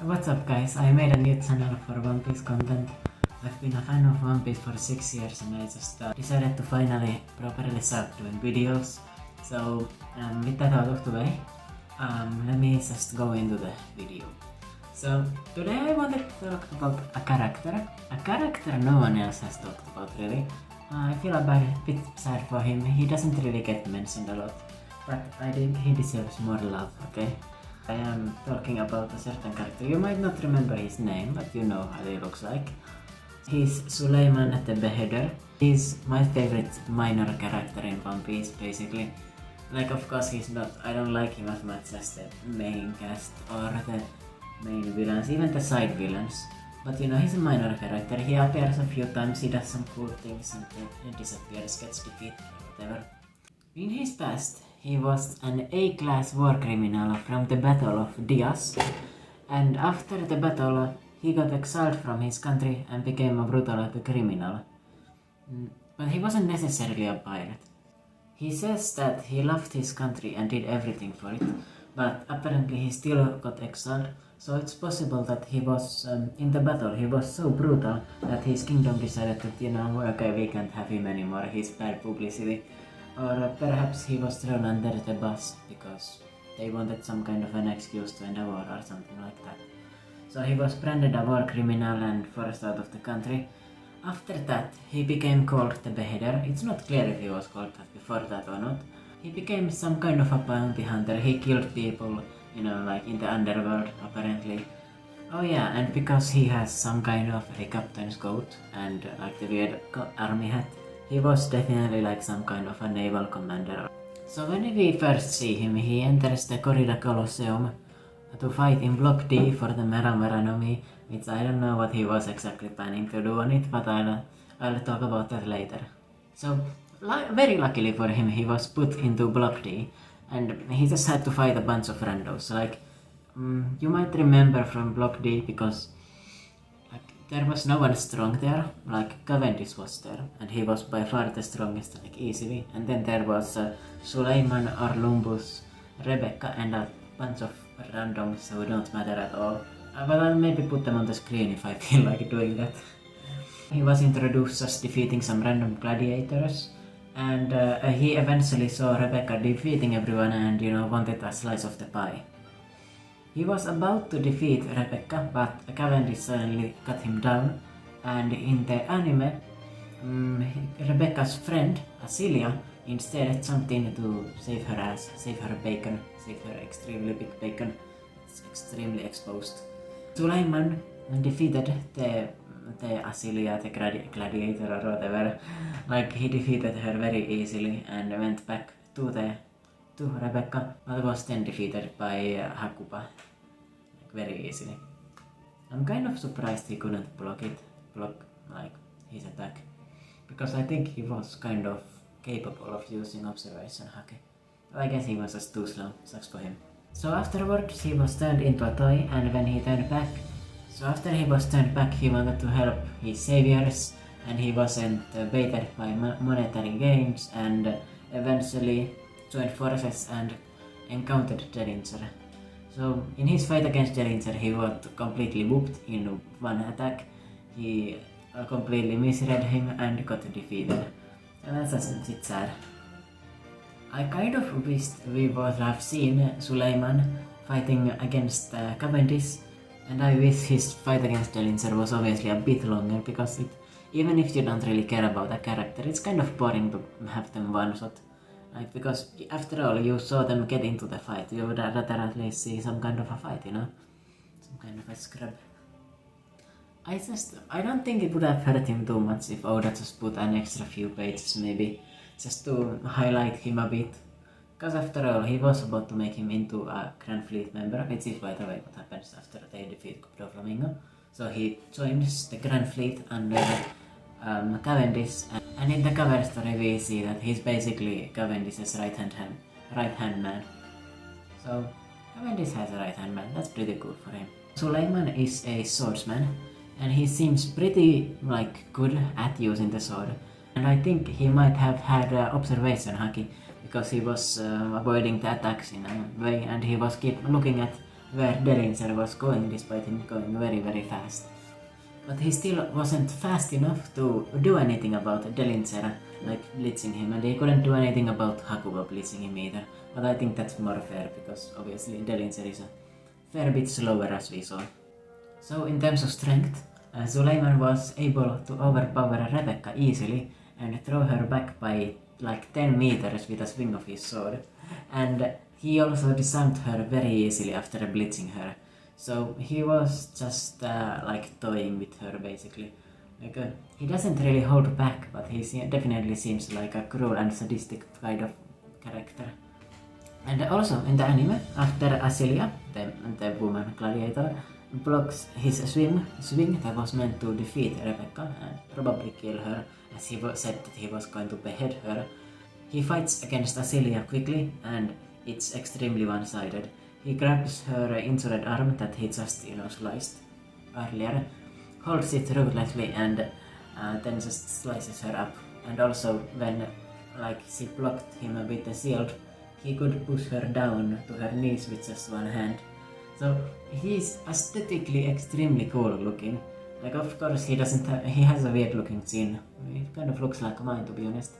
What's up guys, I made a new channel for One Piece content. I've been a fan of One Piece for 6 years and I just decided to finally properly start doing videos. So with that out of the way, let me just go into the video. So today I wanted to talk about a character no one else has talked about really. I feel a bit sad for him, he doesn't really get mentioned a lot, but I think he deserves more love, okay? I am talking about a certain character. You might not remember his name, but you know how he looks like. He's Suleiman the Beheader. He's my favorite minor character in One Piece, basically. Like, of course, he's not. I don't like him as much as the main cast or the main villains, even the side villains. But you know, he's a minor character. He appears a few times, he does some cool things, and then disappears, gets defeated, or whatever. In his past, he was an A-class war criminal from the Battle of Diaz, and after the battle, he got exiled from his country and became a brutal criminal. But he wasn't necessarily a pirate. He says that he loved his country and did everything for it, but apparently he still got exiled, so it's possible that he was, in the battle, he was so brutal that his kingdom decided that, you know, okay, we can't have him anymore, he's bad publicity. Or perhaps he was thrown under the bus because they wanted some kind of an excuse to end a war or something like that. So he was branded a war criminal and forced out of the country. After that, he became called the Beheader. It's not clear if he was called that before that or not. He became some kind of a bounty hunter. He killed people, you know, like in the underworld, apparently. Oh yeah, and because he has some kind of a captain's coat and like the weird army hat, he was definitely like some kind of a naval commander. So when we first see him, he enters the Corrida Colosseum to fight in Block D for the Mera Mera no Mi, which I don't know what he was exactly planning to do on it, but I'll talk about that later. So very luckily for him, he was put into Block D, and he just had to fight a bunch of randos. Like, you might remember from Block D because there was no one strong there, like Cavendish was there, and he was by far the strongest, like easily. And then there was Suleiman, Orlumbus, Rebecca, and a bunch of randoms who don't matter at all. But I'll maybe put them on the screen if I feel like doing that. He was introduced just defeating some random gladiators, and he eventually saw Rebecca defeating everyone and, you know, wanted a slice of the pie. He was about to defeat Rebecca, but Cavendish suddenly cut him down, and in the anime, Rebecca's friend, Asilia, instead jumped in to save her ass, save her bacon, save her extremely big bacon. It's extremely exposed. Suleiman defeated the Asilia, the gladiator or whatever. Like, he defeated her very easily and went back to Rebecca, but was then defeated by Hakuba, like, very easily. I'm kind of surprised he couldn't block like his attack, because I think he was kind of capable of using observation haki. But I guess he was just too slow, sucks for him. So afterwards he was turned into a toy, and when he turned back, after he was turned back, he wanted to help his saviors, and he wasn't baited by monetary gains, and eventually joined forces and encountered Derringer. So in his fight against Derringer, he got completely whooped in one attack. He completely misread him and got defeated. And that's just a bit sad. I kind of wished we would have seen Suleiman fighting against Cavendish, and I wish his fight against Derringer was obviously a bit longer, because even if you don't really care about a character, it's kind of boring to have them one shot. Like, because after all, you saw them get into the fight, you would rather at least see some kind of a fight, you know? Some kind of a scrub. I don't think it would have hurt him too much if Oda just put an extra few pages, maybe, just to highlight him a bit. Because after all, he was about to make him into a Grand Fleet member, which is, by the way, what happens after they defeat Doflamingo. So he joins the Grand Fleet under Cavendish, and in the cover story we see that he's basically Cavendish's right hand man. So Cavendish has a right hand man, that's pretty cool for him. Suleiman is a swordsman, and he seems pretty like good at using the sword. And I think he might have had observation haki, because he was avoiding the attacks in a way, and he was keep looking at where Derringer was going despite him going very fast. But he still wasn't fast enough to do anything about Derringer like blitzing him, and he couldn't do anything about Hakuba blitzing him either. But I think that's more fair because obviously Derringer is a fair bit slower as we saw. So in terms of strength, Suleiman was able to overpower Rebecca easily and throw her back by like 10 meters with a swing of his sword, and he also disarmed her very easily after blitzing her. So he was just like toying with her basically. Like he doesn't really hold back, but he definitely seems like a cruel and sadistic kind of character. And also in the anime, after Asilia, the woman gladiator, blocks his swing that was meant to defeat Rebecca and probably kill her, as he said that he was going to behead her, he fights against Asilia quickly, and it's extremely one-sided. He grabs her injured arm that he just, sliced earlier, holds it ruthlessly, and then just slices her up. And also, when she blocked him with the shield, he could push her down to her knees with just one hand. So he's aesthetically extremely cool looking. Like, of course he has a weird looking chin. It kind of looks like mine, to be honest.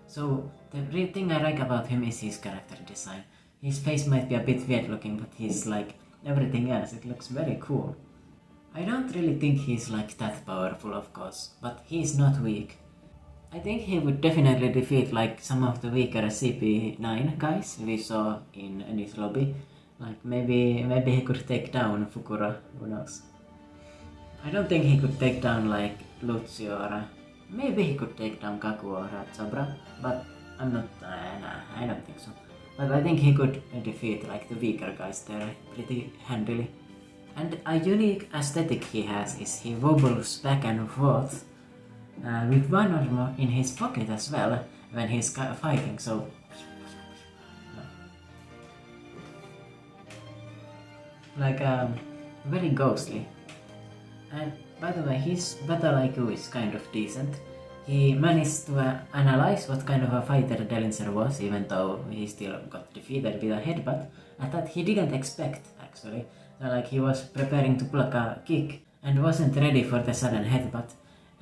So the real thing I like about him is his character design. His face might be a bit weird looking, but he's like everything else, it looks very cool. I don't really think he's like that powerful, of course, but he's not weak. I think he would definitely defeat like some of the weaker CP9 guys we saw in this lobby. Like maybe he could take down Fukura, who knows. I don't think he could take down like Lucio or maybe he could take down Kaku or Sabra, but I'm not, I don't think so. But I think he could defeat like the weaker guys there pretty handily. And a unique aesthetic he has is he wobbles back and forth with one arm in his pocket as well when he's fighting, so like very ghostly. And by the way, his battle IQ is kind of decent. He managed to analyze what kind of a fighter Derringer was, even though he still got defeated with a headbutt, that he didn't expect actually. So, like, he was preparing to block a kick and wasn't ready for the sudden headbutt,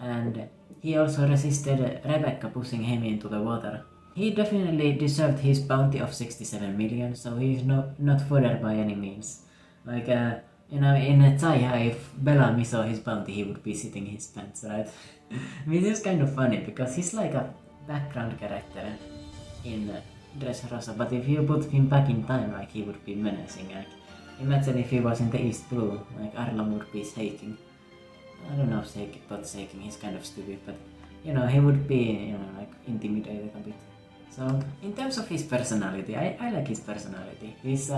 and he also resisted Rebecca pushing him into the water. He definitely deserved his bounty of 67 million, so he's not fodder by any means. Like, in Chaya, if Bellamy saw his bounty, he would be sitting his pants, right? Which is kind of funny, because he's like a background character in Dressrosa, but if you put him back in time, like, he would be menacing. Like, imagine if he was in the East Blue, like, Arlong would be shaking. I don't know about shaking, he's kind of stupid, but, he would be, like, intimidated a bit. So, in terms of his personality, I like his personality. He's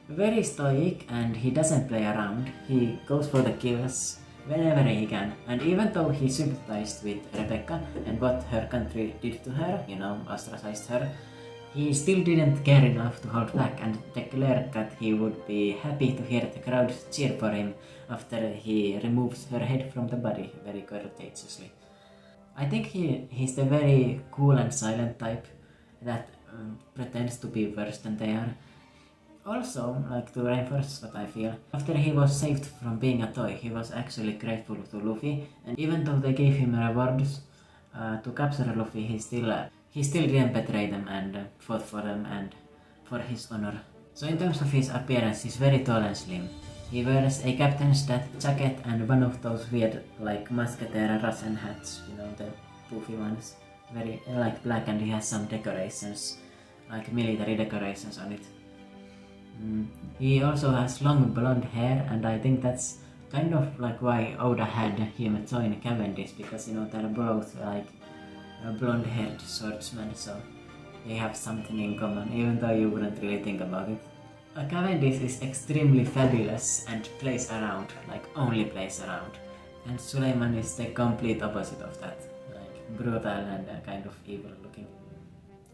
very stoic and he doesn't play around. He goes for the kills whenever he can. And even though he sympathized with Rebecca and what her country did to her, ostracized her, he still didn't care enough to hold back and declared that he would be happy to hear the crowd cheer for him after he removes her head from the body very courteously. I think he's the very cool and silent type that pretends to be worse than they are. Also, like, to reinforce what I feel, after he was saved from being a toy, he was actually grateful to Luffy, and even though they gave him rewards to capture Luffy, he still didn't betray them and fought for them and for his honor. So in terms of his appearance, he's very tall and slim. He wears a captain's jacket and one of those weird, like, musketeer Russian hats, the poofy ones, very like black, and he has some decorations, like military decorations on it. He also has long blonde hair, and I think that's kind of like why Oda had him join Cavendish, because they're both like blonde haired swordsmen, so they have something in common, even though you wouldn't really think about it. Cavendish is extremely fabulous and plays around, like only plays around, and Suleiman is the complete opposite of that, like brutal and kind of evil looking.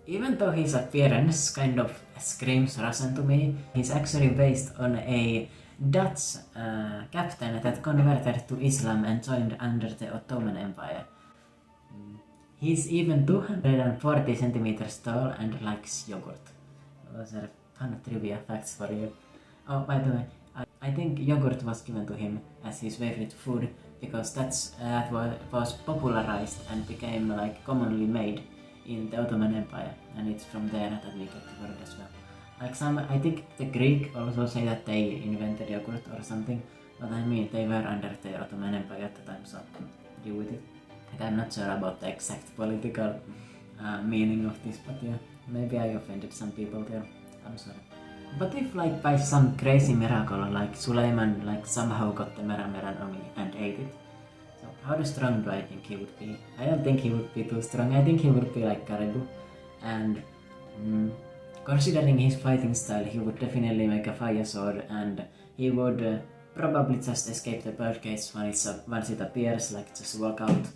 Even though his appearance kind of screams Russian to me, he's actually based on a Dutch captain that converted to Islam and joined under the Ottoman Empire. He's even 240 centimeters tall and likes yogurt. Those are fun trivia facts for you. Oh, by the way, I think yogurt was given to him as his favorite food because that was popularized and became like commonly made in the Ottoman Empire, and it's from there that we get the word as well. Like I think the Greek also say that they invented yogurt or something, but I mean they were under the Ottoman Empire at the time, so deal with it. Like, I'm not sure about the exact political meaning of this, but yeah, maybe I offended some people there. I'm sorry. But if like by some crazy miracle, like Suleiman like somehow got the Mera Nomi and ate it, so how strong do I think he would be? I don't think he would be too strong. I think he would be like Caribou, and considering his fighting style, he would definitely make a fire sword, and he would probably just escape the birdcage once it appears, like just walk out.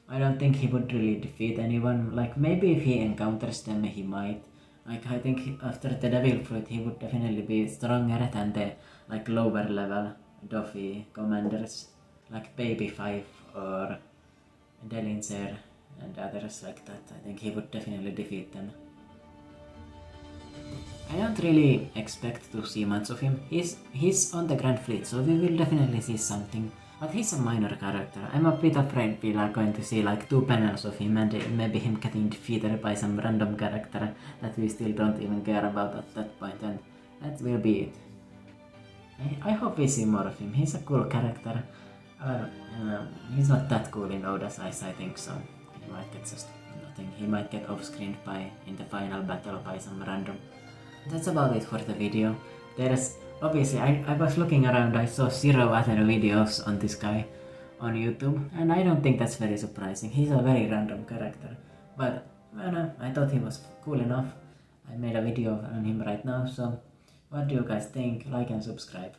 I don't think he would really defeat anyone. Like maybe if he encounters them, he might. Like I think after the Devil Fruit, he would definitely be stronger than the like lower level Doffy commanders, like Baby Five or Delinzer and others like that. I think he would definitely defeat them. I don't really expect to see much of him. He's on the Grand Fleet, so we will definitely see something. But he's a minor character. I'm a bit afraid we are going to see like 2 panels of him and maybe him getting defeated by some random character that we still don't even care about at that point, and that will be it. I hope we see more of him. He's a cool character. He's not that cool in Oda's eyes, I think, so he might get just nothing. He might get off-screened in the final battle by some random. That's about it for the video. Obviously, I was looking around, I saw 0 other videos on this guy on YouTube, and I don't think that's very surprising. He's a very random character, but I thought he was cool enough. I made a video on him right now, so what do you guys think? Like and subscribe.